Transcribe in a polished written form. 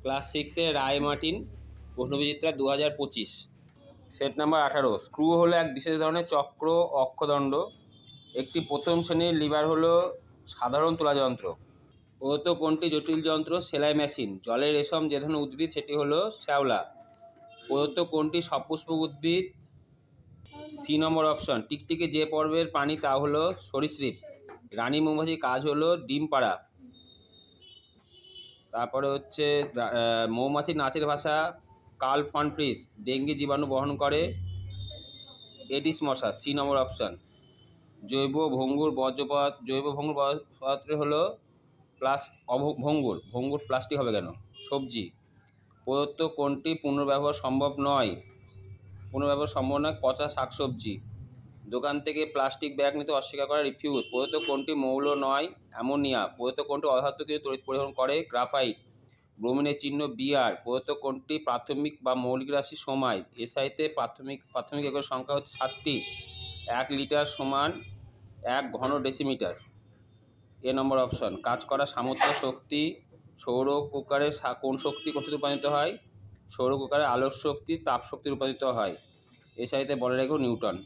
Class 6 রায় Martin প্রশ্নবিচিত্রা 2025। Set number 18। Screw হলো এক বিশেষ ধরনের চক্র অক্ষদণ্ড। একটি প্রথম শ্রেণীর লিভার হলো সাধারণ তোলা যন্ত্র। প্রদত্ত কোনটি জটিল যন্ত্র? সেলাই মেশিন। জলের রেশম যে ধরনের উদ্ভিদ সেটি হলো শ্যাওলা। প্রদত্ত কোনটি সপুষ্পক উদ্ভিদ? সি নম্বর অপশন। টিকটিকি যে পর্বের প্রাণী তা হলো সরীসৃপ। রানী মৌমাছির কাজ হলো ডিম পাড়া। তারপরে হচ্ছে মৌমাছির নাচের ভাষা কার্ল ফন ফ্রিস। ডেঙ্গি জীবাণু বহন করে এডিস মশা। সি নম্বর অপশন। জৈব ভঙ্গুর পদার্থ হলো ভঙ্গুর প্লাস্টিক হবে কেন? সবজি। প্রদত্ত কোনটি পুনর্ব্যবহার সম্ভব নয়? পচা শাকসবজি। দোকান থেকে প্লাস্টিক ব্যাগ নিতে অস্বীকার করা রিফিউজ। প্রদত্ত কোনটি মৌল নয়? অ্যামোনিয়া। প্রদত্ত কোনটি অধাতু কিছু তড়িৎ পরিবহন করে? গ্রাফাইট। ব্রোমিনের চিহ্ন বিআর। প্রদত্ত কোনটি প্রাথমিক বা মৌলিক রাশি? সময়। এসআইতে প্রাথমিক একক সংখ্যা হচ্ছে 7টি। 1 লিটার সমান 1 ঘন ডেসিমিটার। এ নম্বর অপশন। কাজ করা সামর্থ্য শক্তি। সৌর কুকারে কোন শক্তি রূপান্তরিত হয়? সৌর কুকারে আলোক শক্তি তাপ শক্তি রূপান্তরিত হয়। এসআইতে বলে রাখো নিউটন।